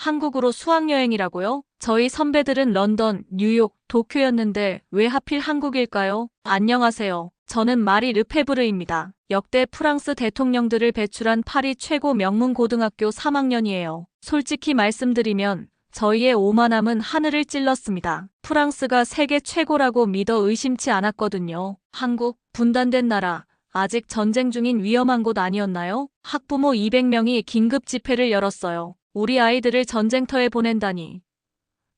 한국으로 수학여행이라고요? 저희 선배들은 런던, 뉴욕, 도쿄였는데 왜 하필 한국일까요? 안녕하세요. 저는 마리 르페브르입니다. 역대 프랑스 대통령들을 배출한 파리 최고 명문 고등학교 3학년이에요. 솔직히 말씀드리면 저희의 오만함은 하늘을 찔렀습니다. 프랑스가 세계 최고라고 믿어 의심치 않았거든요. 한국, 분단된 나라, 아직 전쟁 중인 위험한 곳 아니었나요? 학부모 200명이 긴급 집회를 열었어요. 우리 아이들을 전쟁터에 보낸다니.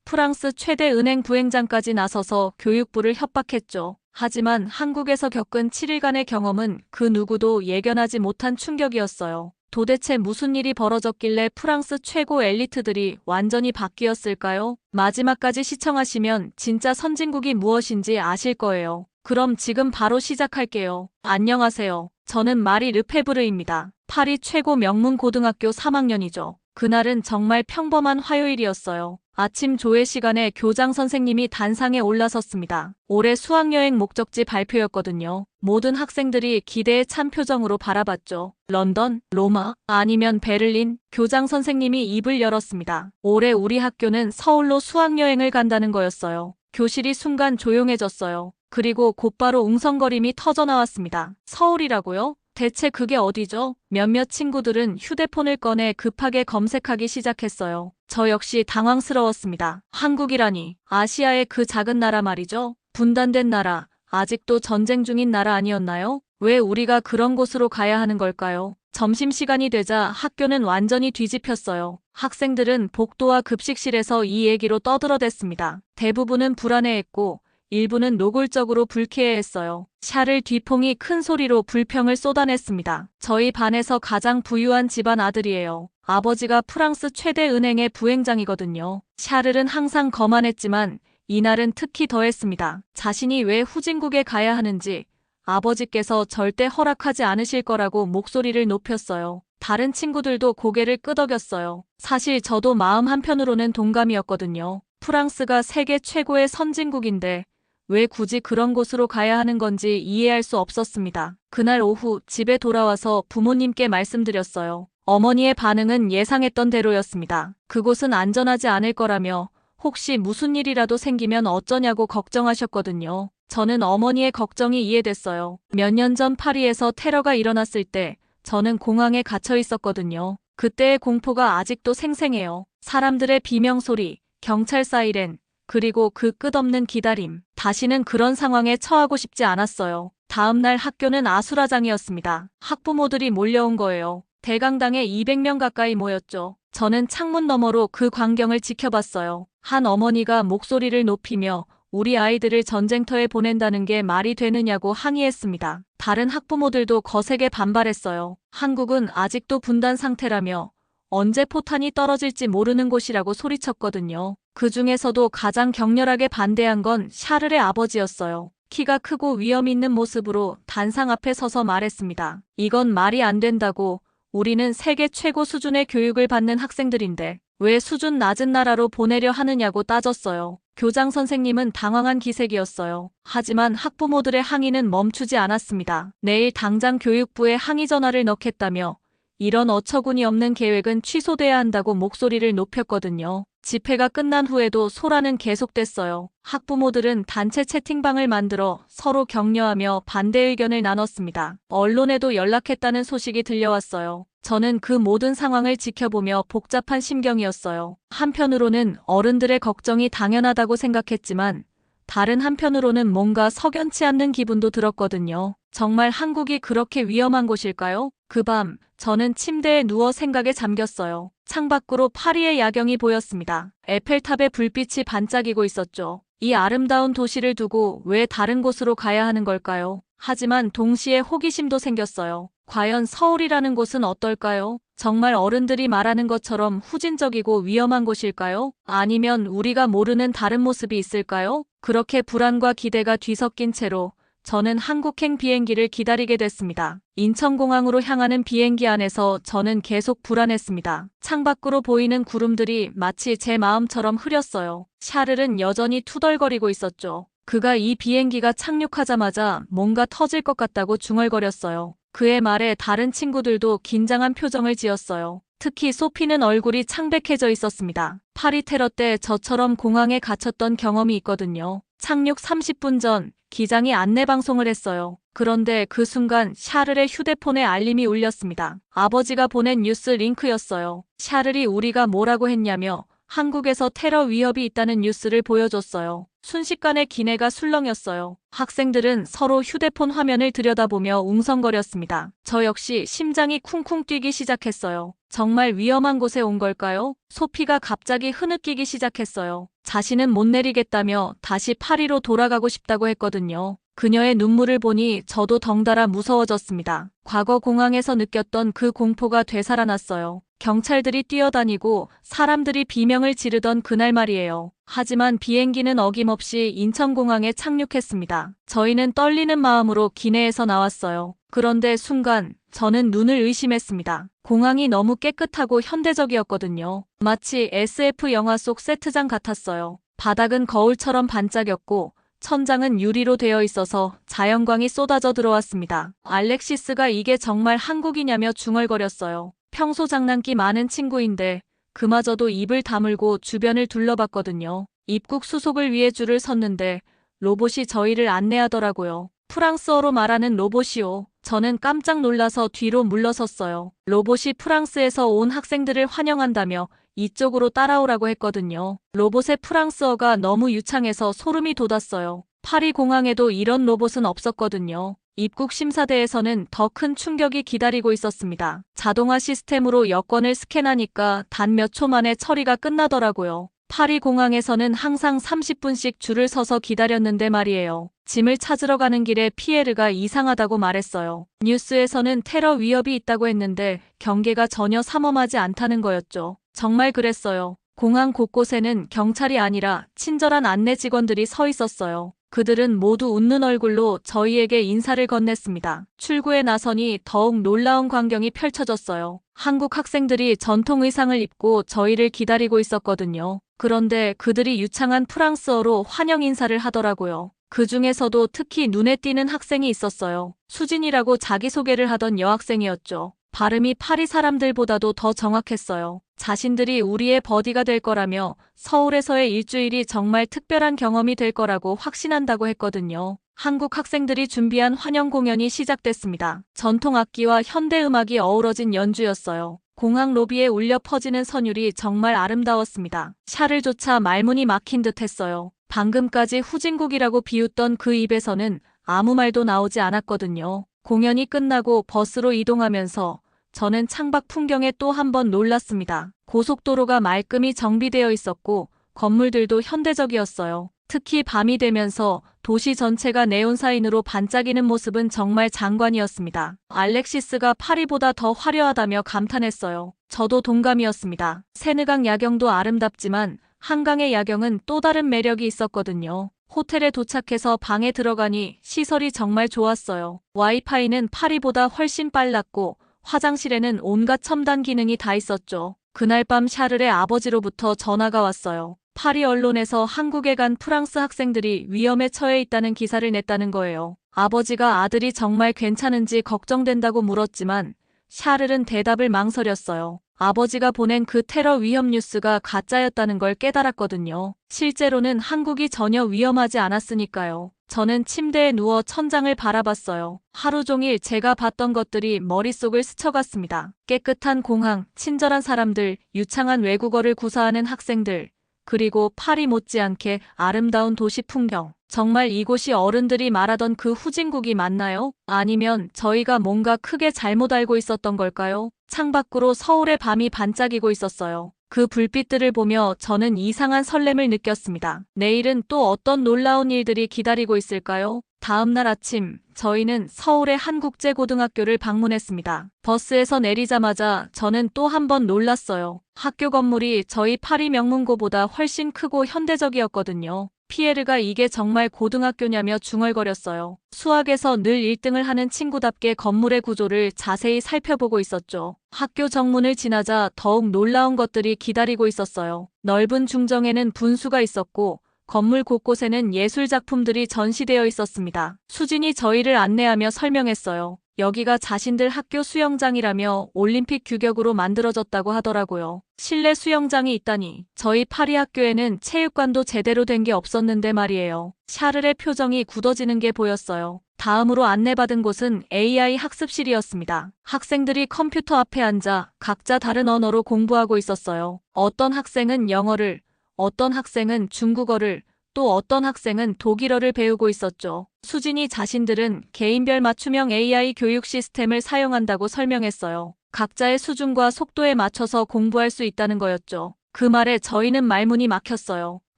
프랑스 최대 은행 부행장까지 나서서 교육부를 협박했죠. 하지만 한국에서 겪은 7일간의 경험은 그 누구도 예견하지 못한 충격이었어요. 도대체 무슨 일이 벌어졌길래 프랑스 최고 엘리트들이 완전히 바뀌었을까요? 마지막까지 시청하시면 진짜 선진국이 무엇인지 아실 거예요. 그럼 지금 바로 시작할게요. 안녕하세요. 저는 마리 르페브르입니다. 파리 최고 명문 고등학교 3학년이죠. 그날은 정말 평범한 화요일이었어요. 아침 조회 시간에 교장 선생님이 단상에 올라섰습니다. 올해 수학여행 목적지 발표였거든요. 모든 학생들이 기대에 찬 표정으로 바라봤죠. 런던, 로마, 아니면 베를린. 교장 선생님이 입을 열었습니다. 올해 우리 학교는 서울로 수학여행을 간다는 거였어요. 교실이 순간 조용해졌어요. 그리고 곧바로 웅성거림이 터져나왔습니다. 서울이라고요? 대체 그게 어디죠? 몇몇 친구들은 휴대폰을 꺼내 급하게 검색하기 시작했어요. 저 역시 당황스러웠습니다. 한국이라니, 아시아의 그 작은 나라 말이죠. 분단된 나라, 아직도 전쟁 중인 나라 아니었나요? 왜 우리가 그런 곳으로 가야 하는 걸까요? 점심시간이 되자 학교는 완전히 뒤집혔어요. 학생들은 복도와 급식실에서 이 얘기로 떠들어댔습니다. 대부분은 불안해했고 일부는 노골적으로 불쾌해했어요. 샤를 뒤퐁이 큰 소리로 불평을 쏟아냈습니다. 저희 반에서 가장 부유한 집안 아들이에요. 아버지가 프랑스 최대 은행의 부행장이거든요. 샤를은 항상 거만했지만 이날은 특히 더했습니다. 자신이 왜 후진국에 가야 하는지 아버지께서 절대 허락하지 않으실 거라고 목소리를 높였어요. 다른 친구들도 고개를 끄덕였어요. 사실 저도 마음 한편으로는 동감이었거든요. 프랑스가 세계 최고의 선진국인데 왜 굳이 그런 곳으로 가야 하는 건지 이해할 수 없었습니다. 그날 오후 집에 돌아와서 부모님께 말씀드렸어요. 어머니의 반응은 예상했던 대로였습니다. 그곳은 안전하지 않을 거라며 혹시 무슨 일이라도 생기면 어쩌냐고 걱정하셨거든요. 저는 어머니의 걱정이 이해됐어요. 몇 년 전 파리에서 테러가 일어났을 때 저는 공항에 갇혀 있었거든요. 그때의 공포가 아직도 생생해요. 사람들의 비명소리, 경찰 사이렌, 그리고 그 끝없는 기다림. 다시는 그런 상황에 처하고 싶지 않았어요. 다음 날 학교는 아수라장이었습니다. 학부모들이 몰려온 거예요. 대강당에 200명 가까이 모였죠. 저는 창문 너머로 그 광경을 지켜봤어요. 한 어머니가 목소리를 높이며 우리 아이들을 전쟁터에 보낸다는 게 말이 되느냐고 항의했습니다. 다른 학부모들도 거세게 반발했어요. 한국은 아직도 분단 상태라며 언제 포탄이 떨어질지 모르는 곳이라고 소리쳤거든요. 그 중에서도 가장 격렬하게 반대한 건 샤를의 아버지였어요. 키가 크고 위험 있는 모습으로 단상 앞에 서서 말했습니다. 이건 말이 안 된다고. 우리는 세계 최고 수준의 교육을 받는 학생들인데 왜 수준 낮은 나라로 보내려 하느냐고 따졌어요. 교장 선생님은 당황한 기색이었어요. 하지만 학부모들의 항의는 멈추지 않았습니다. 내일 당장 교육부에 항의 전화를 넣겠다며 이런 어처구니 없는 계획은 취소돼야 한다고 목소리를 높였거든요. 집회가 끝난 후에도 소란은 계속됐어요. 학부모들은 단체 채팅방을 만들어 서로 격려하며 반대 의견을 나눴습니다. 언론에도 연락했다는 소식이 들려왔어요. 저는 그 모든 상황을 지켜보며 복잡한 심경이었어요. 한편으로는 어른들의 걱정이 당연하다고 생각했지만 다른 한편으로는 뭔가 석연치 않는 기분도 들었거든요. 정말 한국이 그렇게 위험한 곳일까요? 그 밤 저는 침대에 누워 생각에 잠겼어요. 창밖으로 파리의 야경이 보였습니다. 에펠탑의 불빛이 반짝이고 있었죠. 이 아름다운 도시를 두고 왜 다른 곳으로 가야 하는 걸까요? 하지만 동시에 호기심도 생겼어요. 과연 서울이라는 곳은 어떨까요? 정말 어른들이 말하는 것처럼 후진적이고 위험한 곳일까요? 아니면 우리가 모르는 다른 모습이 있을까요? 그렇게 불안과 기대가 뒤섞인 채로 저는 한국행 비행기를 기다리게 됐습니다. 인천공항으로 향하는 비행기 안에서 저는 계속 불안했습니다. 창밖으로 보이는 구름들이 마치 제 마음처럼 흐렸어요. 샤를은 여전히 투덜거리고 있었죠. 그가 이 비행기가 착륙하자마자 뭔가 터질 것 같다고 중얼거렸어요. 그의 말에 다른 친구들도 긴장한 표정을 지었어요. 특히 소피는 얼굴이 창백해져 있었습니다. 파리 테러 때 저처럼 공항에 갇혔던 경험이 있거든요. 착륙 30분 전 기장이 안내 방송을 했어요. 그런데 그 순간 샤를의 휴대폰에 알림이 울렸습니다. 아버지가 보낸 뉴스 링크였어요. 샤를이 우리가 뭐라고 했냐며 한국에서 테러 위협이 있다는 뉴스를 보여줬어요. 순식간에 기내가 술렁였어요. 학생들은 서로 휴대폰 화면을 들여다보며 웅성거렸습니다. 저 역시 심장이 쿵쿵 뛰기 시작했어요. 정말 위험한 곳에 온 걸까요? 소피가 갑자기 흐느끼기 시작했어요. 자신은 못 내리겠다며 다시 파리로 돌아가고 싶다고 했거든요. 그녀의 눈물을 보니 저도 덩달아 무서워졌습니다. 과거 공항에서 느꼈던 그 공포가 되살아났어요. 경찰들이 뛰어다니고 사람들이 비명을 지르던 그날 말이에요. 하지만 비행기는 어김없이 인천공항에 착륙했습니다. 저희는 떨리는 마음으로 기내에서 나왔어요. 그런데 순간 저는 눈을 의심했습니다. 공항이 너무 깨끗하고 현대적이었거든요. 마치 SF 영화 속 세트장 같았어요. 바닥은 거울처럼 반짝였고 천장은 유리로 되어 있어서 자연광이 쏟아져 들어왔습니다. 알렉시스가 이게 정말 한국이냐며 중얼거렸어요. 평소 장난기 많은 친구인데 그마저도 입을 다물고 주변을 둘러봤거든요. 입국 수속을 위해 줄을 섰는데 로봇이 저희를 안내하더라고요. 프랑스어로 말하는 로봇이요. 저는 깜짝 놀라서 뒤로 물러섰어요. 로봇이 프랑스에서 온 학생들을 환영한다며 이쪽으로 따라오라고 했거든요. 로봇의 프랑스어가 너무 유창해서 소름이 돋았어요. 파리 공항에도 이런 로봇은 없었거든요. 입국 심사대에서는 더 큰 충격이 기다리고 있었습니다. 자동화 시스템으로 여권을 스캔하니까 단 몇 초 만에 처리가 끝나더라고요. 파리 공항에서는 항상 30분씩 줄을 서서 기다렸는데 말이에요. 짐을 찾으러 가는 길에 피에르가 이상하다고 말했어요. 뉴스에서는 테러 위협이 있다고 했는데 경계가 전혀 삼엄하지 않다는 거였죠. 정말 그랬어요. 공항 곳곳에는 경찰이 아니라 친절한 안내 직원들이 서 있었어요. 그들은 모두 웃는 얼굴로 저희에게 인사를 건넸습니다. 출구에 나서니 더욱 놀라운 광경이 펼쳐졌어요. 한국 학생들이 전통 의상을 입고 저희를 기다리고 있었거든요. 그런데 그들이 유창한 프랑스어로 환영 인사를 하더라고요. 그 중에서도 특히 눈에 띄는 학생이 있었어요. 수진이라고 자기소개를 하던 여학생이었죠. 발음이 파리 사람들보다도 더 정확했어요. 자신들이 우리의 버디가 될 거라며 서울에서의 일주일이 정말 특별한 경험이 될 거라고 확신한다고 했거든요. 한국 학생들이 준비한 환영 공연이 시작됐습니다. 전통 악기와 현대 음악이 어우러진 연주였어요. 공항 로비에 울려 퍼지는 선율이 정말 아름다웠습니다. 샤를조차 말문이 막힌 듯 했어요. 방금까지 후진국이라고 비웃던 그 입에서는 아무 말도 나오지 않았거든요. 공연이 끝나고 버스로 이동하면서 저는 창밖 풍경에 또 한 번 놀랐습니다. 고속도로가 말끔히 정비되어 있었고 건물들도 현대적이었어요. 특히 밤이 되면서 도시 전체가 네온사인으로 반짝이는 모습은 정말 장관이었습니다. 알렉시스가 파리보다 더 화려하다며 감탄했어요. 저도 동감이었습니다. 세느강 야경도 아름답지만 한강의 야경은 또 다른 매력이 있었거든요. 호텔에 도착해서 방에 들어가니 시설이 정말 좋았어요. 와이파이는 파리보다 훨씬 빨랐고 화장실에는 온갖 첨단 기능이 다 있었죠. 그날 밤 샤를의 아버지로부터 전화가 왔어요. 파리 언론에서 한국에 간 프랑스 학생들이 위험에 처해 있다는 기사를 냈다는 거예요. 아버지가 아들이 정말 괜찮은지 걱정된다고 물었지만 샤를은 대답을 망설였어요. 아버지가 보낸 그 테러 위험 뉴스가 가짜였다는 걸 깨달았거든요. 실제로는 한국이 전혀 위험하지 않았으니까요. 저는 침대에 누워 천장을 바라봤어요. 하루 종일 제가 봤던 것들이 머릿속을 스쳐갔습니다. 깨끗한 공항, 친절한 사람들, 유창한 외국어를 구사하는 학생들, 그리고 파리 못지않게 아름다운 도시 풍경. 정말 이곳이 어른들이 말하던 그 후진국이 맞나요? 아니면 저희가 뭔가 크게 잘못 알고 있었던 걸까요? 창밖으로 서울의 밤이 반짝이고 있었어요. 그 불빛들을 보며 저는 이상한 설렘을 느꼈습니다. 내일은 또 어떤 놀라운 일들이 기다리고 있을까요? 다음 날 아침, 저희는 서울의 한국제고등학교를 방문했습니다. 버스에서 내리자마자 저는 또 한 번 놀랐어요. 학교 건물이 저희 파리 명문고보다 훨씬 크고 현대적이었거든요. 피에르가 이게 정말 고등학교냐며 중얼거렸어요. 수학에서 늘 1등을 하는 친구답게 건물의 구조를 자세히 살펴보고 있었죠. 학교 정문을 지나자 더욱 놀라운 것들이 기다리고 있었어요. 넓은 중정에는 분수가 있었고 건물 곳곳에는 예술 작품들이 전시되어 있었습니다. 수진이 저희를 안내하며 설명했어요. 여기가 자신들 학교 수영장이라며 올림픽 규격으로 만들어졌다고 하더라고요. 실내 수영장이 있다니. 저희 파리 학교에는 체육관도 제대로 된 게 없었는데 말이에요. 샤를의 표정이 굳어지는 게 보였어요. 다음으로 안내받은 곳은 AI 학습실이었습니다. 학생들이 컴퓨터 앞에 앉아 각자 다른 언어로 공부하고 있었어요. 어떤 학생은 영어를, 어떤 학생은 중국어를, 또 어떤 학생은 독일어를 배우고 있었죠. 수진이 자신들은 개인별 맞춤형 AI 교육 시스템을 사용한다고 설명했어요. 각자의 수준과 속도에 맞춰서 공부할 수 있다는 거였죠. 그 말에 저희는 말문이 막혔어요.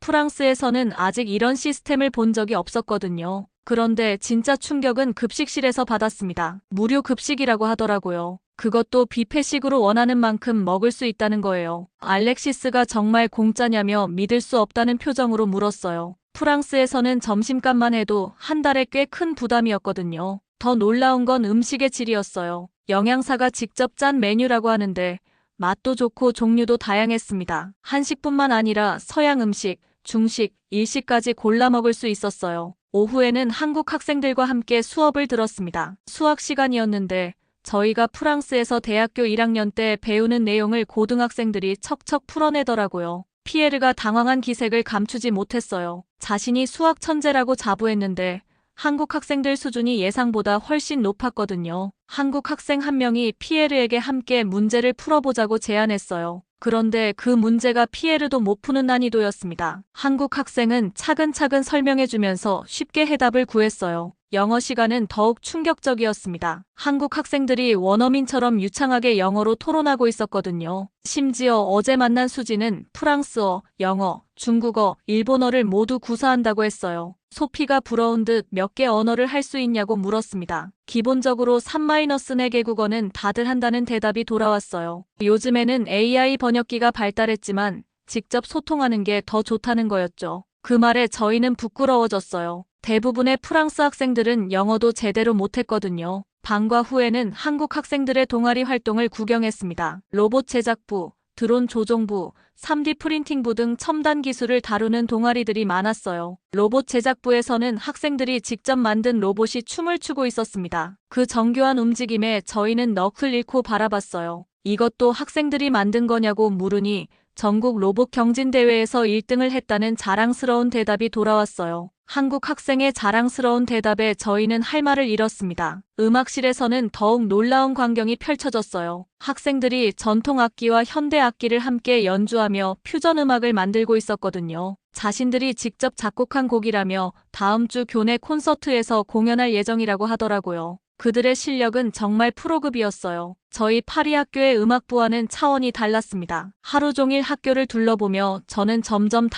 프랑스에서는 아직 이런 시스템을 본 적이 없었거든요. 그런데 진짜 충격은 급식실에서 받았습니다. 무료 급식이라고 하더라고요. 그것도 뷔페식으로 원하는 만큼 먹을 수 있다는 거예요. 알렉시스가 정말 공짜냐며 믿을 수 없다는 표정으로 물었어요. 프랑스에서는 점심값만 해도 한 달에 꽤 큰 부담이었거든요. 더 놀라운 건 음식의 질이었어요. 영양사가 직접 짠 메뉴라고 하는데 맛도 좋고 종류도 다양했습니다. 한식뿐만 아니라 서양 음식, 중식, 일식까지 골라 먹을 수 있었어요. 오후에는 한국 학생들과 함께 수업을 들었습니다. 수학 시간이었는데 저희가 프랑스에서 대학교 1학년 때 배우는 내용을 고등학생들이 척척 풀어내더라고요. 피에르가 당황한 기색을 감추지 못했어요. 자신이 수학 천재라고 자부했는데 한국 학생들 수준이 예상보다 훨씬 높았거든요. 한국 학생 한 명이 피에르에게 함께 문제를 풀어보자고 제안했어요. 그런데 그 문제가 피에르도 못 푸는 난이도였습니다. 한국 학생은 차근차근 설명해주면서 쉽게 해답을 구했어요. 영어 시간은 더욱 충격적이었습니다. 한국 학생들이 원어민처럼 유창하게 영어로 토론하고 있었거든요. 심지어 어제 만난 수지는 프랑스어, 영어, 중국어, 일본어를 모두 구사한다고 했어요. 소피가 부러운 듯 몇 개 언어를 할 수 있냐고 물었습니다. 기본적으로 3-4개국어는 다들 한다는 대답이 돌아왔어요. 요즘에는 AI 번역기가 발달했지만 직접 소통하는 게 더 좋다는 거였죠. 그 말에 저희는 부끄러워졌어요. 대부분의 프랑스 학생들은 영어도 제대로 못했거든요. 방과 후에는 한국 학생들의 동아리 활동을 구경했습니다. 로봇 제작부, 드론 조종부, 3D 프린팅부 등 첨단 기술을 다루는 동아리들이 많았어요. 로봇 제작부에서는 학생들이 직접 만든 로봇이 춤을 추고 있었습니다. 그 정교한 움직임에 저희는 넋을 잃고 바라봤어요. 이것도 학생들이 만든 거냐고 물으니 전국 로봇 경진대회에서 1등을 했다는 자랑스러운 대답이 돌아왔어요. 한국 학생의 자랑스러운 대답에 저희는 할 말을 잃었습니다. 음악실에서는 더욱 놀라운 광경이 펼쳐졌어요. 학생들이 전통 악기와 현대 악기를 함께 연주하며 퓨전 음악을 만들고 있었거든요. 자신들이 직접 작곡한 곡이라며 다음 주 교내 콘서트에서 공연할 예정이라고 하더라고요. 그들의 실력은 정말 프로급이었어요. 저희 파리 학교의 음악부와는 차원이 달랐습니다. 하루 종일 학교를 둘러보며 저는 점점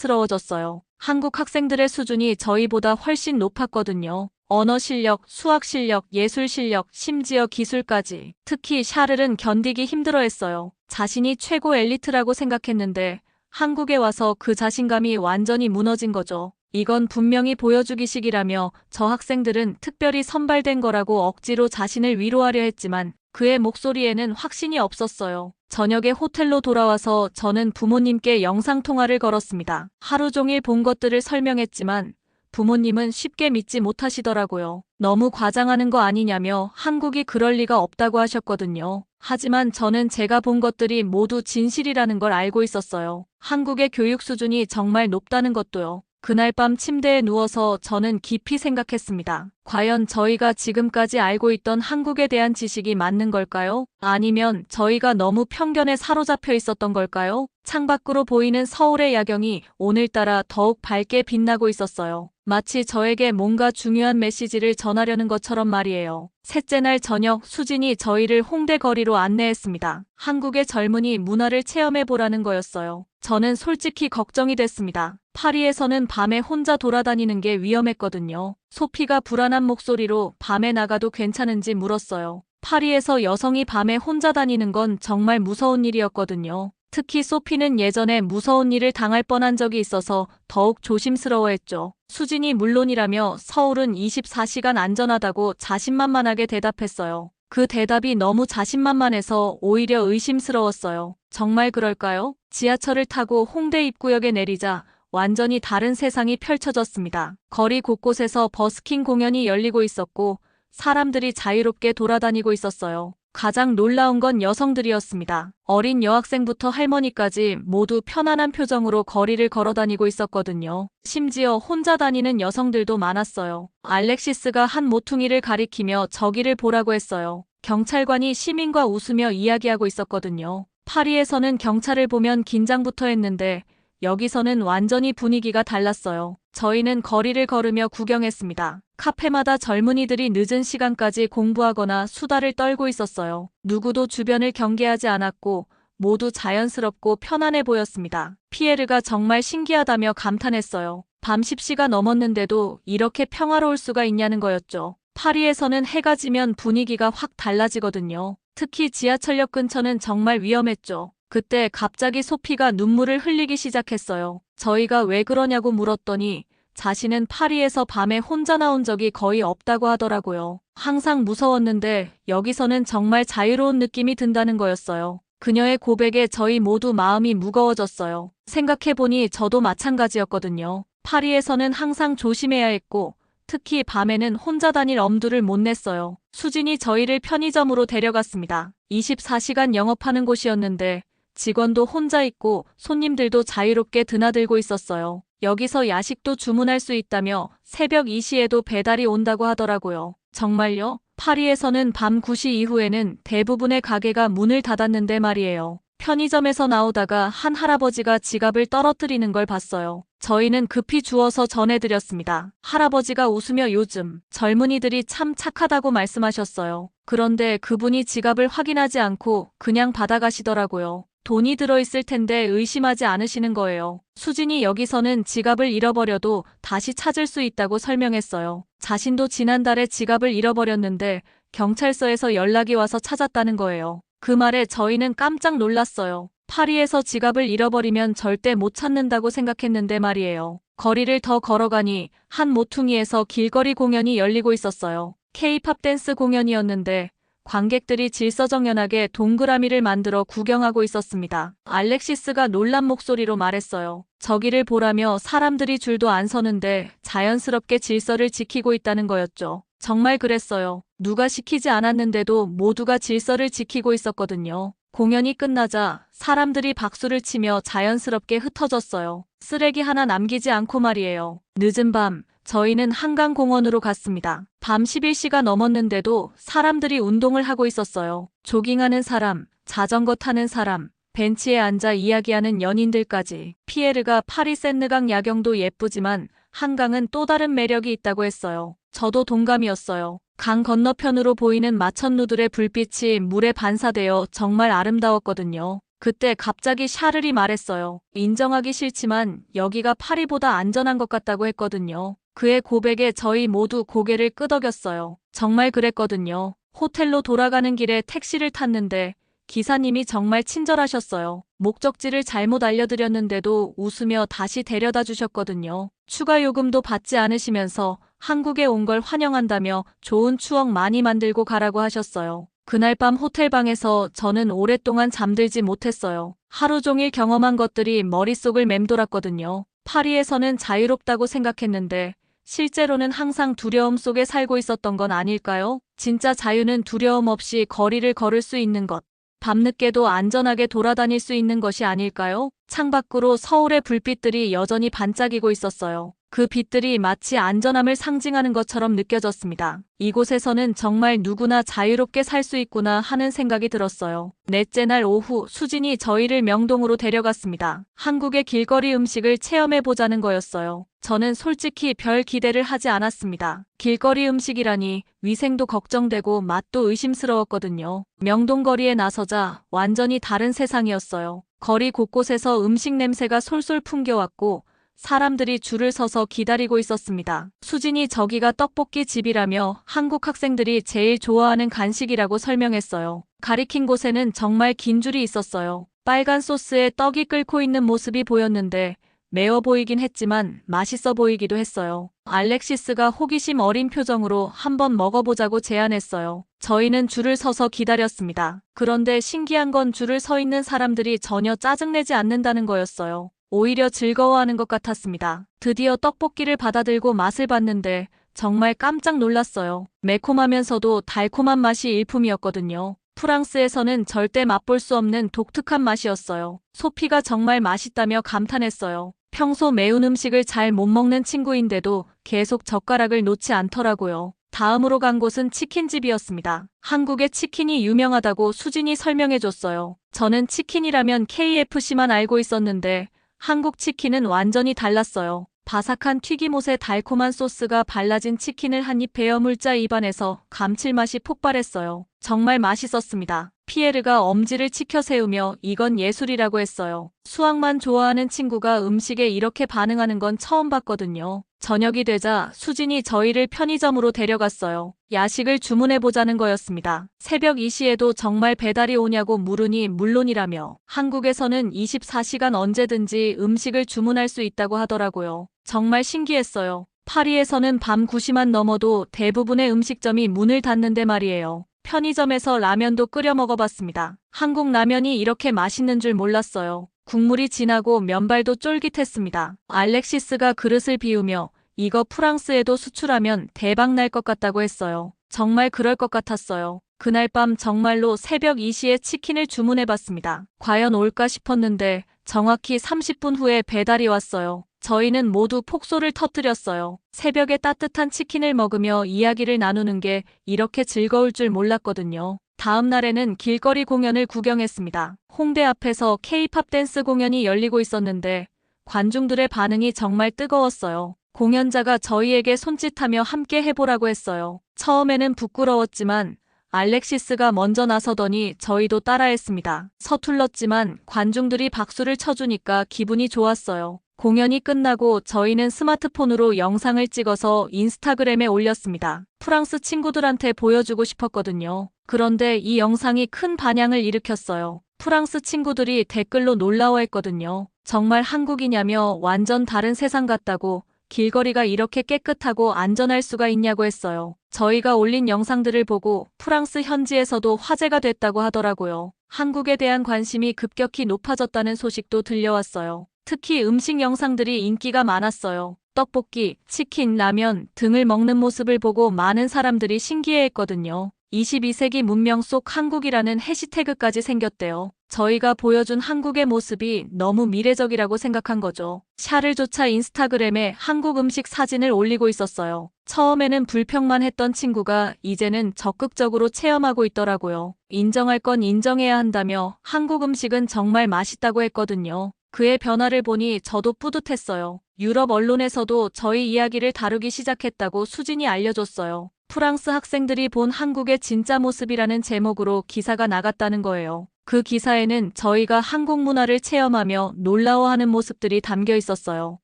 당황스러워졌어요. 한국 학생들의 수준이 저희보다 훨씬 높았거든요. 언어 실력, 수학 실력, 예술 실력, 심지어 기술까지. 특히 샤를은 견디기 힘들어했어요. 자신이 최고 엘리트라고 생각했는데 한국에 와서 그 자신감이 완전히 무너진 거죠. 이건 분명히 보여주기식이라며 저 학생들은 특별히 선발된 거라고 억지로 자신을 위로하려 했지만 그의 목소리에는 확신이 없었어요. 저녁에 호텔로 돌아와서 저는 부모님께 영상통화를 걸었습니다. 하루 종일 본 것들을 설명했지만 부모님은 쉽게 믿지 못하시더라고요. 너무 과장하는 거 아니냐며 한국이 그럴 리가 없다고 하셨거든요. 하지만 저는 제가 본 것들이 모두 진실이라는 걸 알고 있었어요. 한국의 교육 수준이 정말 높다는 것도요. 그날 밤 침대에 누워서 저는 깊이 생각했습니다. 과연 저희가 지금까지 알고 있던 한국에 대한 지식이 맞는 걸까요? 아니면 저희가 너무 편견에 사로잡혀 있었던 걸까요? 창밖으로 보이는 서울의 야경이 오늘따라 더욱 밝게 빛나고 있었어요. 마치 저에게 뭔가 중요한 메시지를 전하려는 것처럼 말이에요. 셋째 날 저녁 수진이 저희를 홍대 거리로 안내했습니다. 한국의 젊은이 문화를 체험해보라는 거였어요. 저는 솔직히 걱정이 됐습니다. 파리에서는 밤에 혼자 돌아다니는 게 위험했거든요. 소피가 불안한 목소리로 밤에 나가도 괜찮은지 물었어요. 파리에서 여성이 밤에 혼자 다니는 건 정말 무서운 일이었거든요. 특히 소피는 예전에 무서운 일을 당할 뻔한 적이 있어서 더욱 조심스러워했죠. 수진이 물론이라며 서울은 24시간 안전하다고 자신만만하게 대답했어요. 그 대답이 너무 자신만만해서 오히려 의심스러웠어요. 정말 그럴까요? 지하철을 타고 홍대 입구역에 내리자 완전히 다른 세상이 펼쳐졌습니다. 거리 곳곳에서 버스킹 공연이 열리고 있었고 사람들이 자유롭게 돌아다니고 있었어요. 가장 놀라운 건 여성들이었습니다. 어린 여학생부터 할머니까지 모두 편안한 표정으로 거리를 걸어다니고 있었거든요. 심지어 혼자 다니는 여성들도 많았어요. 알렉시스가 한 모퉁이를 가리키며 저기를 보라고 했어요. 경찰관이 시민과 웃으며 이야기하고 있었거든요. 파리에서는 경찰을 보면 긴장부터 했는데 여기서는 완전히 분위기가 달랐어요. 저희는 거리를 걸으며 구경했습니다. 카페마다 젊은이들이 늦은 시간까지 공부하거나 수다를 떨고 있었어요. 누구도 주변을 경계하지 않았고 모두 자연스럽고 편안해 보였습니다. 피에르가 정말 신기하다며 감탄했어요. 밤 10시가 넘었는데도 이렇게 평화로울 수가 있냐는 거였죠. 파리에서는 해가 지면 분위기가 확 달라지거든요. 특히 지하철역 근처는 정말 위험했죠. 그때 갑자기 소피가 눈물을 흘리기 시작했어요. 저희가 왜 그러냐고 물었더니 자신은 파리에서 밤에 혼자 나온 적이 거의 없다고 하더라고요. 항상 무서웠는데 여기서는 정말 자유로운 느낌이 든다는 거였어요. 그녀의 고백에 저희 모두 마음이 무거워졌어요. 생각해보니 저도 마찬가지였거든요. 파리에서는 항상 조심해야 했고 특히 밤에는 혼자 다닐 엄두를 못 냈어요. 수진이 저희를 편의점으로 데려갔습니다. 24시간 영업하는 곳이었는데 직원도 혼자 있고 손님들도 자유롭게 드나들고 있었어요. 여기서 야식도 주문할 수 있다며 새벽 2시에도 배달이 온다고 하더라고요. 정말요? 파리에서는 밤 9시 이후에는 대부분의 가게가 문을 닫았는데 말이에요. 편의점에서 나오다가 한 할아버지가 지갑을 떨어뜨리는 걸 봤어요. 저희는 급히 주워서 전해드렸습니다. 할아버지가 웃으며 요즘 젊은이들이 참 착하다고 말씀하셨어요. 그런데 그분이 지갑을 확인하지 않고 그냥 받아가시더라고요. 돈이 들어있을 텐데 의심하지 않으시는 거예요. 수진이 여기서는 지갑을 잃어버려도 다시 찾을 수 있다고 설명했어요. 자신도 지난달에 지갑을 잃어버렸는데 경찰서에서 연락이 와서 찾았다는 거예요. 그 말에 저희는 깜짝 놀랐어요. 파리에서 지갑을 잃어버리면 절대 못 찾는다고 생각했는데 말이에요. 거리를 더 걸어가니 한 모퉁이에서 길거리 공연이 열리고 있었어요. K-팝 댄스 공연이었는데 관객들이 질서정연하게 동그라미를 만들어 구경하고 있었습니다. 알렉시스가 놀란 목소리로 말했어요. 저기를 보라며 사람들이 줄도 안 서는데 자연스럽게 질서를 지키고 있다는 거였죠. 정말 그랬어요. 누가 시키지 않았는데도 모두가 질서를 지키고 있었거든요. 공연이 끝나자 사람들이 박수를 치며 자연스럽게 흩어졌어요. 쓰레기 하나 남기지 않고 말이에요. 늦은 밤 저희는 한강공원으로 갔습니다. 밤 11시가 넘었는데도 사람들이 운동을 하고 있었어요. 조깅하는 사람, 자전거 타는 사람, 벤치에 앉아 이야기하는 연인들까지. 피에르가 파리 센느강 야경도 예쁘지만 한강은 또 다른 매력이 있다고 했어요. 저도 동감이었어요. 강 건너편으로 보이는 마천루들의 불빛이 물에 반사되어 정말 아름다웠거든요. 그때 갑자기 샤를이 말했어요. 인정하기 싫지만 여기가 파리보다 안전한 것 같다고 했거든요. 그의 고백에 저희 모두 고개를 끄덕였어요. 정말 그랬거든요. 호텔로 돌아가는 길에 택시를 탔는데 기사님이 정말 친절하셨어요. 목적지를 잘못 알려드렸는데도 웃으며 다시 데려다 주셨거든요. 추가 요금도 받지 않으시면서 한국에 온 걸 환영한다며 좋은 추억 많이 만들고 가라고 하셨어요. 그날 밤 호텔방에서 저는 오랫동안 잠들지 못했어요. 하루 종일 경험한 것들이 머릿속을 맴돌았거든요. 파리에서는 자유롭다고 생각했는데 실제로는 항상 두려움 속에 살고 있었던 건 아닐까요? 진짜 자유는 두려움 없이 거리를 걸을 수 있는 것. 밤늦게도 안전하게 돌아다닐 수 있는 것이 아닐까요? 창밖으로 서울의 불빛들이 여전히 반짝이고 있었어요. 그 빛들이 마치 안전함을 상징하는 것처럼 느껴졌습니다. 이곳에서는 정말 누구나 자유롭게 살 수 있구나 하는 생각이 들었어요. 넷째 날 오후 수진이 저희를 명동으로 데려갔습니다. 한국의 길거리 음식을 체험해보자는 거였어요. 저는 솔직히 별 기대를 하지 않았습니다. 길거리 음식이라니 위생도 걱정되고 맛도 의심스러웠거든요. 명동 거리에 나서자 완전히 다른 세상이었어요. 거리 곳곳에서 음식 냄새가 솔솔 풍겨왔고 사람들이 줄을 서서 기다리고 있었습니다. 수진이 저기가 떡볶이 집이라며 한국 학생들이 제일 좋아하는 간식이라고 설명했어요. 가리킨 곳에는 정말 긴 줄이 있었어요. 빨간 소스에 떡이 끓고 있는 모습이 보였는데 매워 보이긴 했지만 맛있어 보이기도 했어요. 알렉시스가 호기심 어린 표정으로 한번 먹어보자고 제안했어요. 저희는 줄을 서서 기다렸습니다. 그런데 신기한 건 줄을 서 있는 사람들이 전혀 짜증내지 않는다는 거였어요. 오히려 즐거워하는 것 같았습니다. 드디어 떡볶이를 받아들고 맛을 봤는데 정말 깜짝 놀랐어요. 매콤하면서도 달콤한 맛이 일품이었거든요. 프랑스에서는 절대 맛볼 수 없는 독특한 맛이었어요. 소피가 정말 맛있다며 감탄했어요. 평소 매운 음식을 잘 못 먹는 친구인데도 계속 젓가락을 놓지 않더라고요. 다음으로 간 곳은 치킨집이었습니다. 한국의 치킨이 유명하다고 수진이 설명해줬어요. 저는 치킨이라면 KFC만 알고 있었는데 한국 치킨은 완전히 달랐어요. 바삭한 튀김옷에 달콤한 소스가 발라진 치킨을 한 입 베어 물자 입안에서 감칠맛이 폭발했어요. 정말 맛있었습니다. 피에르가 엄지를 치켜 세우며 이건 예술이라고 했어요. 수학만 좋아하는 친구가 음식에 이렇게 반응하는 건 처음 봤거든요. 저녁이 되자 수진이 저희를 편의점으로 데려갔어요. 야식을 주문해보자는 거였습니다. 새벽 2시에도 정말 배달이 오냐고 물으니 물론이라며 한국에서는 24시간 언제든지 음식을 주문할 수 있다고 하더라고요. 정말 신기했어요. 파리에서는 밤 9시만 넘어도 대부분의 음식점이 문을 닫는데 말이에요. 편의점에서 라면도 끓여 먹어봤습니다. 한국 라면이 이렇게 맛있는 줄 몰랐어요. 국물이 진하고 면발도 쫄깃했습니다. 알렉시스가 그릇을 비우며 이거 프랑스에도 수출하면 대박 날 것 같다고 했어요. 정말 그럴 것 같았어요. 그날 밤 정말로 새벽 2시에 치킨을 주문해봤습니다. 과연 올까 싶었는데 정확히 30분 후에 배달이 왔어요. 저희는 모두 폭소를 터뜨렸어요. 새벽에 따뜻한 치킨을 먹으며 이야기를 나누는 게 이렇게 즐거울 줄 몰랐거든요. 다음 날에는 길거리 공연을 구경했습니다. 홍대 앞에서 K-팝 댄스 공연이 열리고 있었는데 관중들의 반응이 정말 뜨거웠어요. 공연자가 저희에게 손짓하며 함께 해보라고 했어요. 처음에는 부끄러웠지만 알렉시스가 먼저 나서더니 저희도 따라했습니다. 서툴렀지만 관중들이 박수를 쳐주니까 기분이 좋았어요. 공연이 끝나고 저희는 스마트폰으로 영상을 찍어서 인스타그램에 올렸습니다. 프랑스 친구들한테 보여주고 싶었거든요. 그런데 이 영상이 큰 반향을 일으켰어요. 프랑스 친구들이 댓글로 놀라워했거든요. 정말 한국이냐며 완전 다른 세상 같다고, 길거리가 이렇게 깨끗하고 안전할 수가 있냐고 했어요. 저희가 올린 영상들을 보고 프랑스 현지에서도 화제가 됐다고 하더라고요. 한국에 대한 관심이 급격히 높아졌다는 소식도 들려왔어요. 특히 음식 영상들이 인기가 많았어요. 떡볶이, 치킨, 라면 등을 먹는 모습을 보고 많은 사람들이 신기해했거든요. 22세기 문명 속 한국이라는 해시태그까지 생겼대요. 저희가 보여준 한국의 모습이 너무 미래적이라고 생각한 거죠. 샤를조차 인스타그램에 한국 음식 사진을 올리고 있었어요. 처음에는 불평만 했던 친구가 이제는 적극적으로 체험하고 있더라고요. 인정할 건 인정해야 한다며 한국 음식은 정말 맛있다고 했거든요. 그의 변화를 보니 저도 뿌듯했어요. 유럽 언론에서도 저희 이야기를 다루기 시작했다고 수진이 알려줬어요. 프랑스 학생들이 본 한국의 진짜 모습이라는 제목으로 기사가 나갔다는 거예요. 그 기사에는 저희가 한국 문화를 체험하며 놀라워하는 모습들이 담겨 있었어요.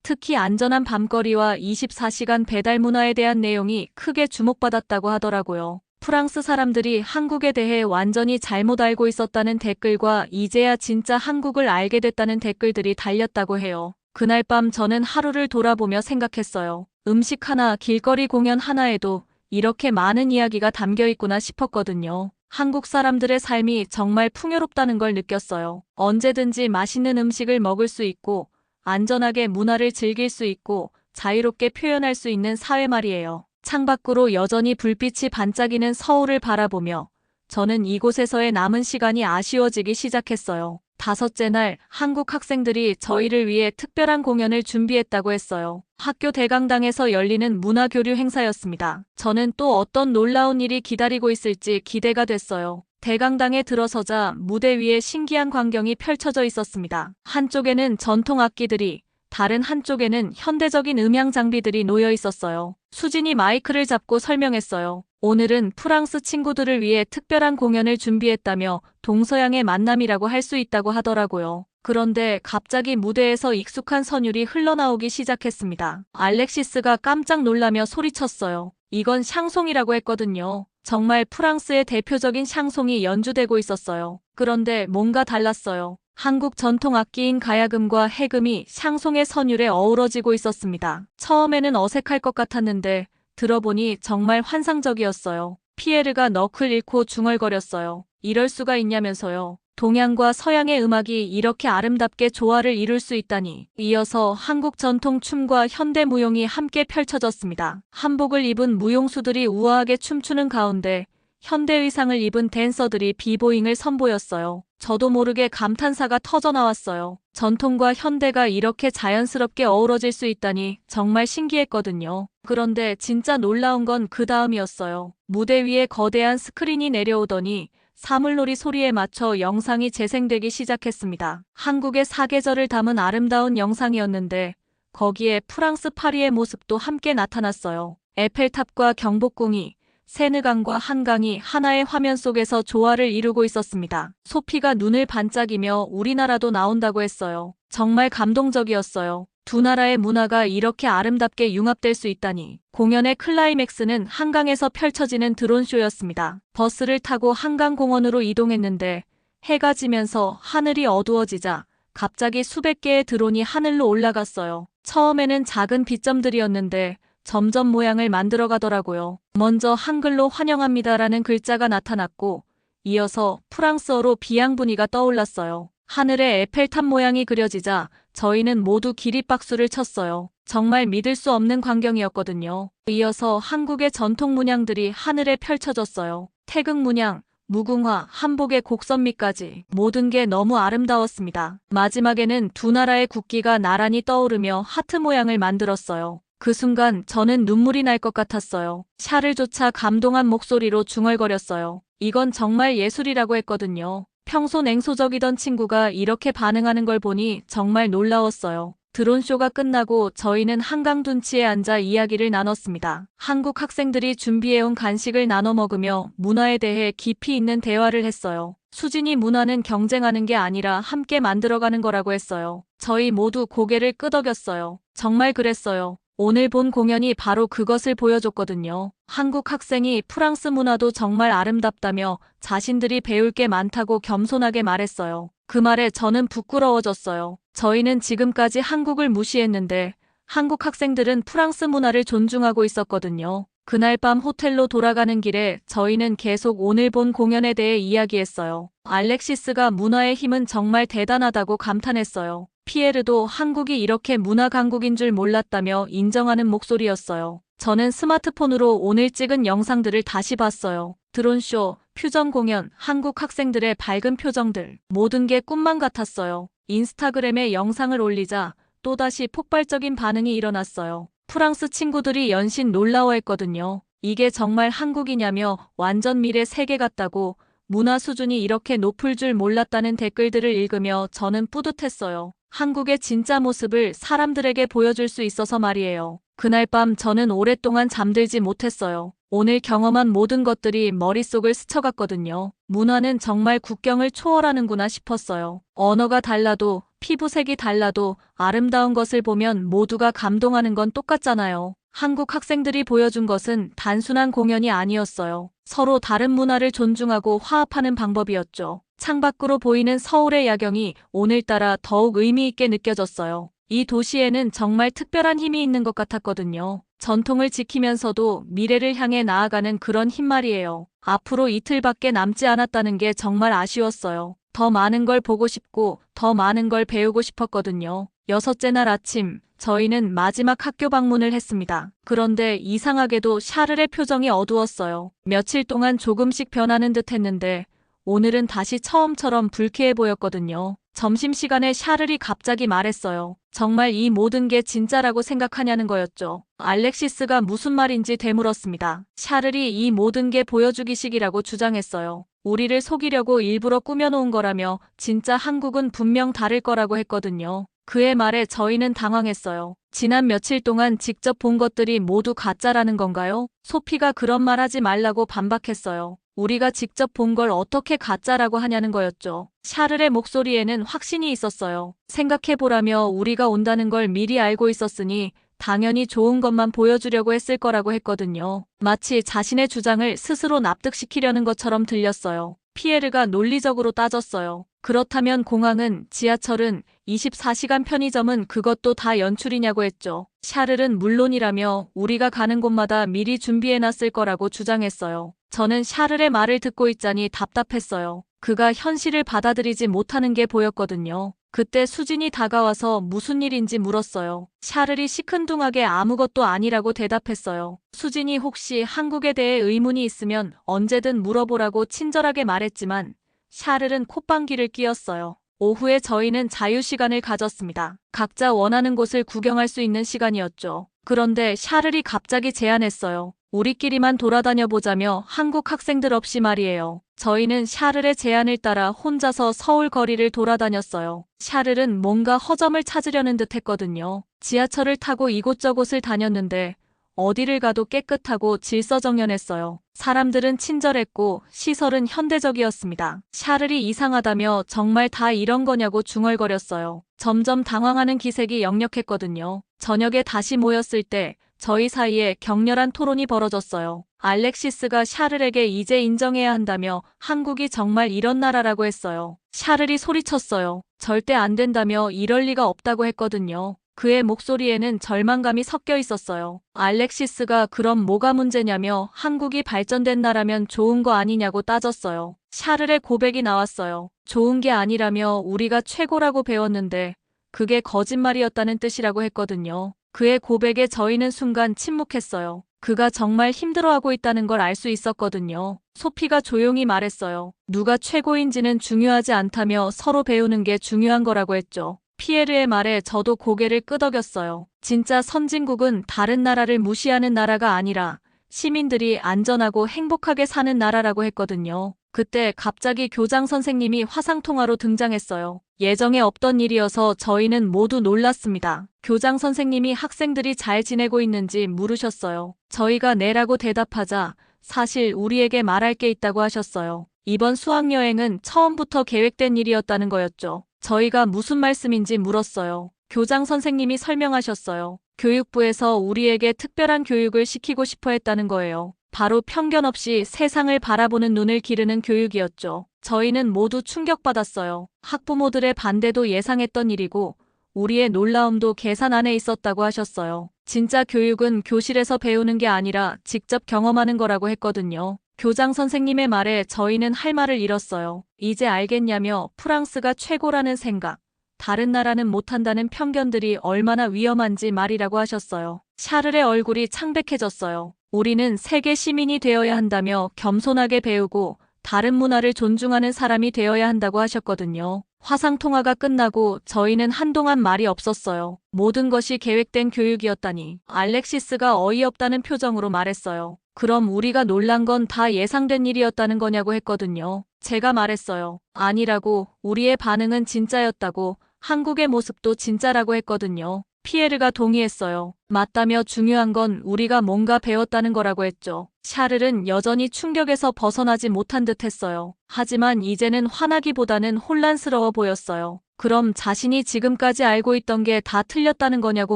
특히 안전한 밤거리와 24시간 배달 문화에 대한 내용이 크게 주목받았다고 하더라고요. 프랑스 사람들이 한국에 대해 완전히 잘못 알고 있었다는 댓글과 이제야 진짜 한국을 알게 됐다는 댓글들이 달렸다고 해요. 그날 밤 저는 하루를 돌아보며 생각했어요. 음식 하나, 길거리 공연 하나에도 이렇게 많은 이야기가 담겨 있구나 싶었거든요. 한국 사람들의 삶이 정말 풍요롭다는 걸 느꼈어요. 언제든지 맛있는 음식을 먹을 수 있고, 안전하게 문화를 즐길 수 있고, 자유롭게 표현할 수 있는 사회 말이에요. 창밖으로 여전히 불빛이 반짝이는 서울을 바라보며 저는 이곳에서의 남은 시간이 아쉬워지기 시작했어요. 다섯째 날 한국 학생들이 저희를 위해 특별한 공연을 준비했다고 했어요. 학교 대강당에서 열리는 문화교류 행사였습니다. 저는 또 어떤 놀라운 일이 기다리고 있을지 기대가 됐어요. 대강당에 들어서자 무대 위에 신기한 광경이 펼쳐져 있었습니다. 한쪽에는 전통 악기들이, 다른 한쪽에는 현대적인 음향 장비들이 놓여 있었어요. 수진이 마이크를 잡고 설명했어요. 오늘은 프랑스 친구들을 위해 특별한 공연을 준비했다며 동서양의 만남이라고 할 수 있다고 하더라고요. 그런데 갑자기 무대에서 익숙한 선율이 흘러나오기 시작했습니다. 알렉시스가 깜짝 놀라며 소리쳤어요. 이건 샹송이라고 했거든요. 정말 프랑스의 대표적인 샹송이 연주되고 있었어요. 그런데 뭔가 달랐어요. 한국 전통 악기인 가야금과 해금이 샹송의 선율에 어우러지고 있었습니다. 처음에는 어색할 것 같았는데 들어보니 정말 환상적이었어요. 피에르가 넋을 잃고 중얼거렸어요. 이럴 수가 있냐면서요. 동양과 서양의 음악이 이렇게 아름답게 조화를 이룰 수 있다니. 이어서 한국 전통 춤과 현대 무용이 함께 펼쳐졌습니다. 한복을 입은 무용수들이 우아하게 춤추는 가운데 현대 의상을 입은 댄서들이 비보잉을 선보였어요. 저도 모르게 감탄사가 터져나왔어요. 전통과 현대가 이렇게 자연스럽게 어우러질 수 있다니 정말 신기했거든요. 그런데 진짜 놀라운 건 그 다음이었어요. 무대 위에 거대한 스크린이 내려오더니 사물놀이 소리에 맞춰 영상이 재생되기 시작했습니다. 한국의 사계절을 담은 아름다운 영상이었는데 거기에 프랑스 파리의 모습도 함께 나타났어요. 에펠탑과 경복궁이, 세느강과 한강이 하나의 화면 속에서 조화를 이루고 있었습니다. 소피가 눈을 반짝이며 우리나라도 나온다고 했어요. 정말 감동적이었어요. 두 나라의 문화가 이렇게 아름답게 융합될 수 있다니. 공연의 클라이맥스는 한강에서 펼쳐지는 드론쇼였습니다. 버스를 타고 한강공원으로 이동했는데 해가 지면서 하늘이 어두워지자 갑자기 수백 개의 드론이 하늘로 올라갔어요. 처음에는 작은 빛점들이었는데 점점 모양을 만들어 가더라고요. 먼저 한글로 환영합니다라는 글자가 나타났고 이어서 프랑스어로 비앙분이가 떠올랐어요. 하늘에 에펠탑 모양이 그려지자 저희는 모두 기립박수를 쳤어요. 정말 믿을 수 없는 광경이었거든요. 이어서 한국의 전통 문양들이 하늘에 펼쳐졌어요. 태극 문양, 무궁화, 한복의 곡선미까지 모든 게 너무 아름다웠습니다. 마지막에는 두 나라의 국기가 나란히 떠오르며 하트 모양을 만들었어요. 그 순간 저는 눈물이 날 것 같았어요. 샤를조차 감동한 목소리로 중얼거렸어요. 이건 정말 예술이라고 했거든요. 평소 냉소적이던 친구가 이렇게 반응하는 걸 보니 정말 놀라웠어요. 드론쇼가 끝나고 저희는 한강 둔치에 앉아 이야기를 나눴습니다. 한국 학생들이 준비해온 간식을 나눠 먹으며 문화에 대해 깊이 있는 대화를 했어요. 수진이 문화는 경쟁하는 게 아니라 함께 만들어가는 거라고 했어요. 저희 모두 고개를 끄덕였어요. 정말 그랬어요. 오늘 본 공연이 바로 그것을 보여줬거든요. 한국 학생이 프랑스 문화도 정말 아름답다며 자신들이 배울 게 많다고 겸손하게 말했어요. 그 말에 저는 부끄러워졌어요. 저희는 지금까지 한국을 무시했는데 한국 학생들은 프랑스 문화를 존중하고 있었거든요. 그날 밤 호텔로 돌아가는 길에 저희는 계속 오늘 본 공연에 대해 이야기했어요. 알렉시스가 문화의 힘은 정말 대단하다고 감탄했어요. 피에르도 한국이 이렇게 문화 강국인 줄 몰랐다며 인정하는 목소리였어요. 저는 스마트폰으로 오늘 찍은 영상들을 다시 봤어요. 드론쇼, 퓨전 공연, 한국 학생들의 밝은 표정들, 모든 게 꿈만 같았어요. 인스타그램에 영상을 올리자 또다시 폭발적인 반응이 일어났어요. 프랑스 친구들이 연신 놀라워했거든요. 이게 정말 한국이냐며 완전 미래 세계 같다고, 문화 수준이 이렇게 높을 줄 몰랐다는 댓글들을 읽으며 저는 뿌듯했어요. 한국의 진짜 모습을 사람들에게 보여줄 수 있어서 말이에요. 그날 밤 저는 오랫동안 잠들지 못했어요. 오늘 경험한 모든 것들이 머릿속을 스쳐갔거든요. 문화는 정말 국경을 초월하는구나 싶었어요. 언어가 달라도, 피부색이 달라도 아름다운 것을 보면 모두가 감동하는 건 똑같잖아요. 한국 학생들이 보여준 것은 단순한 공연이 아니었어요. 서로 다른 문화를 존중하고 화합하는 방법이었죠. 창밖으로 보이는 서울의 야경이 오늘따라 더욱 의미 있게 느껴졌어요. 이 도시에는 정말 특별한 힘이 있는 것 같았거든요. 전통을 지키면서도 미래를 향해 나아가는 그런 힘 말이에요. 앞으로 이틀밖에 남지 않았다는 게 정말 아쉬웠어요. 더 많은 걸 보고 싶고 더 많은 걸 배우고 싶었거든요. 여섯째 날 아침, 저희는 마지막 학교 방문을 했습니다. 그런데 이상하게도 샤를의 표정이 어두웠어요. 며칠 동안 조금씩 변하는 듯 했는데 오늘은 다시 처음처럼 불쾌해 보였거든요. 점심시간에 샤를이 갑자기 말했어요. 정말 이 모든 게 진짜라고 생각하냐는 거였죠. 알렉시스가 무슨 말인지 되물었습니다. 샤를이 이 모든 게 보여주기식이라고 주장했어요. 우리를 속이려고 일부러 꾸며놓은 거라며 진짜 한국은 분명 다를 거라고 했거든요. 그의 말에 저희는 당황했어요. 지난 며칠 동안 직접 본 것들이 모두 가짜라는 건가요? 소피가 그런 말 하지 말라고 반박했어요. 우리가 직접 본 걸 어떻게 가짜라고 하냐는 거였죠. 샤를의 목소리에는 확신이 있었어요. 생각해보라며 우리가 온다는 걸 미리 알고 있었으니 당연히 좋은 것만 보여주려고 했을 거라고 했거든요. 마치 자신의 주장을 스스로 납득시키려는 것처럼 들렸어요. 피에르가 논리적으로 따졌어요. 그렇다면 공항은, 지하철은, 24시간 편의점은 그것도 다 연출이냐고 했죠. 샤를은 물론이라며 우리가 가는 곳마다 미리 준비해놨을 거라고 주장했어요. 저는 샤를의 말을 듣고 있자니 답답했어요. 그가 현실을 받아들이지 못하는 게 보였거든요. 그때 수진이 다가와서 무슨 일인지 물었어요. 샤를이 시큰둥하게 아무것도 아니라고 대답했어요. 수진이 혹시 한국에 대해 의문이 있으면 언제든 물어보라고 친절하게 말했지만 샤를은 콧방귀를 뀌었어요. 오후에 저희는 자유시간을 가졌습니다. 각자 원하는 곳을 구경할 수 있는 시간이었죠. 그런데 샤를이 갑자기 제안했어요. 우리끼리만 돌아다녀 보자며 한국 학생들 없이 말이에요. 저희는 샤를의 제안을 따라 혼자서 서울 거리를 돌아다녔어요. 샤를은 뭔가 허점을 찾으려는 듯 했거든요. 지하철을 타고 이곳저곳을 다녔는데 어디를 가도 깨끗하고 질서정연했어요. 사람들은 친절했고 시설은 현대적이었습니다. 샤를이 이상하다며 정말 다 이런 거냐고 중얼거렸어요. 점점 당황하는 기색이 역력했거든요. 저녁에 다시 모였을 때 저희 사이에 격렬한 토론이 벌어졌어요. 알렉시스가 샤를에게 이제 인정해야 한다며 한국이 정말 이런 나라라고 했어요. 샤를이 소리쳤어요. 절대 안 된다며 이럴 리가 없다고 했거든요. 그의 목소리에는 절망감이 섞여 있었어요. 알렉시스가 그럼 뭐가 문제냐며 한국이 발전된 나라면 좋은 거 아니냐고 따졌어요. 샤를의 고백이 나왔어요. 좋은 게 아니라며 우리가 최고라고 배웠는데 그게 거짓말이었다는 뜻이라고 했거든요. 그의 고백에 저희는 순간 침묵했어요. 그가 정말 힘들어하고 있다는 걸 알 수 있었거든요. 소피가 조용히 말했어요. 누가 최고인지는 중요하지 않다며 서로 배우는 게 중요한 거라고 했죠. 피에르의 말에 저도 고개를 끄덕였어요. 진짜 선진국은 다른 나라를 무시하는 나라가 아니라 시민들이 안전하고 행복하게 사는 나라라고 했거든요. 그때 갑자기 교장 선생님이 화상통화로 등장했어요. 예정에 없던 일이어서 저희는 모두 놀랐습니다. 교장 선생님이 학생들이 잘 지내고 있는지 물으셨어요. 저희가 네라고 대답하자 사실 우리에게 말할 게 있다고 하셨어요. 이번 수학여행은 처음부터 계획된 일이었다는 거였죠. 저희가 무슨 말씀인지 물었어요. 교장 선생님이 설명하셨어요. 교육부에서 우리에게 특별한 교육을 시키고 싶어 했다는 거예요. 바로 편견 없이 세상을 바라보는 눈을 기르는 교육이었죠. 저희는 모두 충격받았어요. 학부모들의 반대도 예상했던 일이고 우리의 놀라움도 계산 안에 있었다고 하셨어요. 진짜 교육은 교실에서 배우는 게 아니라 직접 경험하는 거라고 했거든요. 교장 선생님의 말에 저희는 할 말을 잃었어요. 이제 알겠냐며 프랑스가 최고라는 생각, 다른 나라는 못한다는 편견들이 얼마나 위험한지 말이라고 하셨어요. 샤를의 얼굴이 창백해졌어요. 우리는 세계 시민이 되어야 한다며 겸손하게 배우고 다른 문화를 존중하는 사람이 되어야 한다고 하셨거든요. 화상통화가 끝나고 저희는 한동안 말이 없었어요. 모든 것이 계획된 교육이었다니. 알렉시스가 어이없다는 표정으로 말했어요. 그럼 우리가 놀란 건 다 예상된 일이었다는 거냐고 했거든요. 제가 말했어요. 아니라고, 우리의 반응은 진짜였다고, 한국의 모습도 진짜라고 했거든요. 피에르가 동의했어요. 맞다며 중요한 건 우리가 뭔가 배웠다는 거라고 했죠. 샤를은 여전히 충격에서 벗어나지 못한 듯 했어요. 하지만 이제는 화나기보다는 혼란스러워 보였어요. 그럼 자신이 지금까지 알고 있던 게 다 틀렸다는 거냐고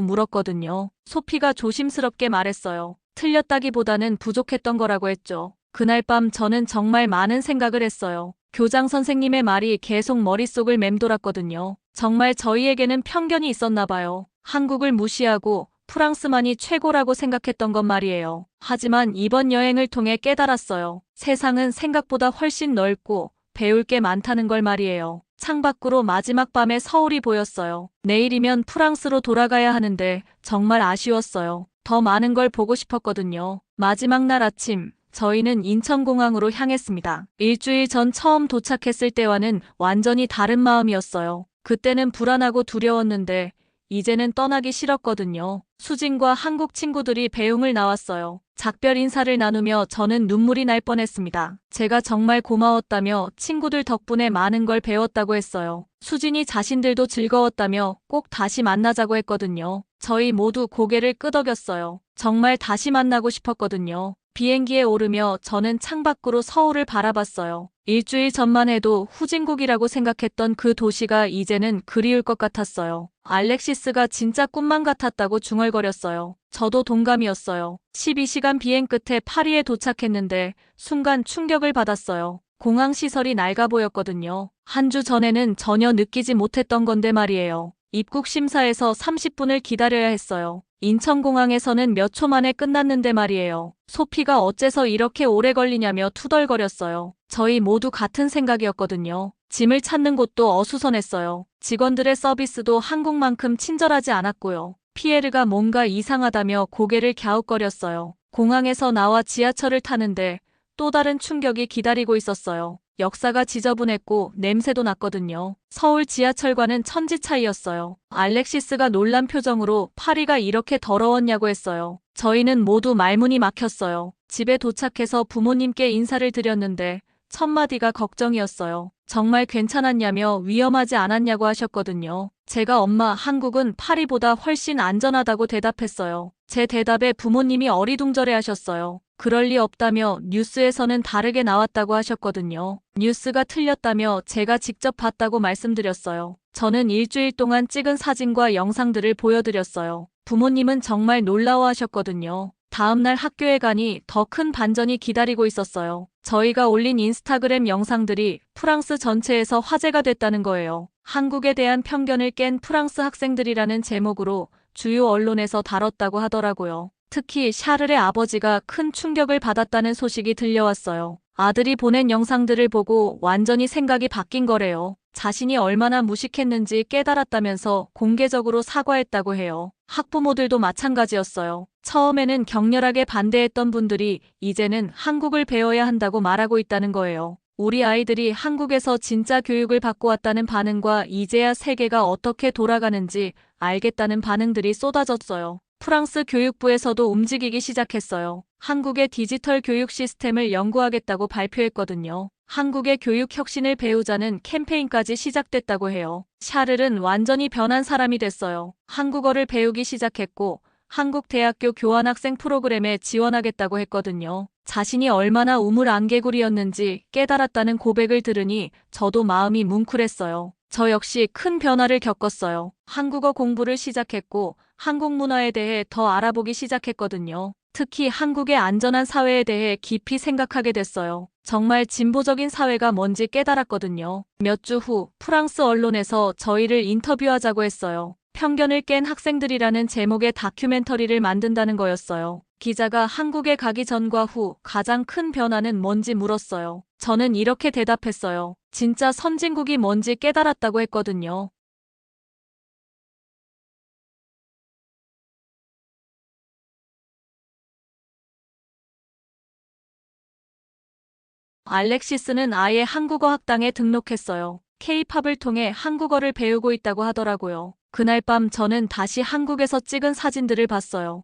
물었거든요. 소피가 조심스럽게 말했어요. 틀렸다기보다는 부족했던 거라고 했죠. 그날 밤 저는 정말 많은 생각을 했어요. 교장 선생님의 말이 계속 머릿속을 맴돌았거든요. 정말 저희에게는 편견이 있었나 봐요. 한국을 무시하고 프랑스만이 최고라고 생각했던 건 말이에요. 하지만 이번 여행을 통해 깨달았어요. 세상은 생각보다 훨씬 넓고 배울 게 많다는 걸 말이에요. 창밖으로 마지막 밤에 서울이 보였어요. 내일이면 프랑스로 돌아가야 하는데 정말 아쉬웠어요. 더 많은 걸 보고 싶었거든요. 마지막 날 아침, 저희는 인천공항으로 향했습니다. 일주일 전 처음 도착했을 때와는 완전히 다른 마음이었어요. 그때는 불안하고 두려웠는데 이제는 떠나기 싫었거든요. 수진과 한국 친구들이 배웅을 나왔어요. 작별 인사를 나누며 저는 눈물이 날 뻔했습니다. 제가 정말 고마웠다며 친구들 덕분에 많은 걸 배웠다고 했어요. 수진이 자신들도 즐거웠다며 꼭 다시 만나자고 했거든요. 저희 모두 고개를 끄덕였어요. 정말 다시 만나고 싶었거든요. 비행기에 오르며 저는 창밖으로 서울을 바라봤어요. 일주일 전만 해도 후진국이라고 생각했던 그 도시가 이제는 그리울 것 같았어요. 알렉시스가 진짜 꿈만 같았다고 중얼거렸어요. 저도 동감이었어요. 12시간 비행 끝에 파리에 도착했는데 순간 충격을 받았어요. 공항 시설이 낡아 보였거든요. 한 주 전에는 전혀 느끼지 못했던 건데 말이에요. 입국 심사에서 30분을 기다려야 했어요. 인천공항에서는 몇 초 만에 끝났는데 말이에요. 소피가 어째서 이렇게 오래 걸리냐며 투덜거렸어요. 저희 모두 같은 생각이었거든요. 짐을 찾는 곳도 어수선했어요. 직원들의 서비스도 한국만큼 친절하지 않았고요. 피에르가 뭔가 이상하다며 고개를 갸웃거렸어요. 공항에서 나와 지하철을 타는데 또 다른 충격이 기다리고 있었어요. 역사가 지저분했고 냄새도 났거든요. 서울 지하철과는 천지 차이였어요. 알렉시스가 놀란 표정으로 파리가 이렇게 더러웠냐고 했어요. 저희는 모두 말문이 막혔어요. 집에 도착해서 부모님께 인사를 드렸는데 첫 마디가 걱정이었어요. 정말 괜찮았냐며 위험하지 않았냐고 하셨거든요. 제가 엄마, 한국은 파리보다 훨씬 안전하다고 대답했어요. 제 대답에 부모님이 어리둥절해 하셨어요. 그럴 리 없다며 뉴스에서는 다르게 나왔다고 하셨거든요. 뉴스가 틀렸다며 제가 직접 봤다고 말씀드렸어요. 저는 일주일 동안 찍은 사진과 영상들을 보여드렸어요. 부모님은 정말 놀라워하셨거든요. 다음날 학교에 가니 더 큰 반전이 기다리고 있었어요. 저희가 올린 인스타그램 영상들이 프랑스 전체에서 화제가 됐다는 거예요. 한국에 대한 편견을 깬 프랑스 학생들이라는 제목으로 주요 언론에서 다뤘다고 하더라고요. 특히 샤를의 아버지가 큰 충격을 받았다는 소식이 들려왔어요. 아들이 보낸 영상들을 보고 완전히 생각이 바뀐 거래요. 자신이 얼마나 무식했는지 깨달았다면서 공개적으로 사과했다고 해요. 학부모들도 마찬가지였어요. 처음에는 격렬하게 반대했던 분들이 이제는 한국을 배워야 한다고 말하고 있다는 거예요. 우리 아이들이 한국에서 진짜 교육을 받고 왔다는 반응과 이제야 세계가 어떻게 돌아가는지 알겠다는 반응들이 쏟아졌어요. 프랑스 교육부에서도 움직이기 시작했어요. 한국의 디지털 교육 시스템을 연구하겠다고 발표했거든요. 한국의 교육 혁신을 배우자는 캠페인까지 시작됐다고 해요. 샤를은 완전히 변한 사람이 됐어요. 한국어를 배우기 시작했고 한국 대학교 교환학생 프로그램에 지원하겠다고 했거든요. 자신이 얼마나 우물안개굴이었는지 깨달았다는 고백을 들으니 저도 마음이 뭉클했어요. 저 역시 큰 변화를 겪었어요. 한국어 공부를 시작했고 한국 문화에 대해 더 알아보기 시작했거든요. 특히 한국의 안전한 사회에 대해 깊이 생각하게 됐어요. 정말 진보적인 사회가 뭔지 깨달았거든요. 몇 주 후 프랑스 언론에서 저희를 인터뷰하자고 했어요. 편견을 깬 학생들이라는 제목의 다큐멘터리를 만든다는 거였어요. 기자가 한국에 가기 전과 후 가장 큰 변화는 뭔지 물었어요. 저는 이렇게 대답했어요. 진짜 선진국이 뭔지 깨달았다고 했거든요. 알렉시스는 아예 한국어 학당에 등록했어요. K-팝을 통해 한국어를 배우고 있다고 하더라고요. 그날 밤 저는 다시 한국에서 찍은 사진들을 봤어요.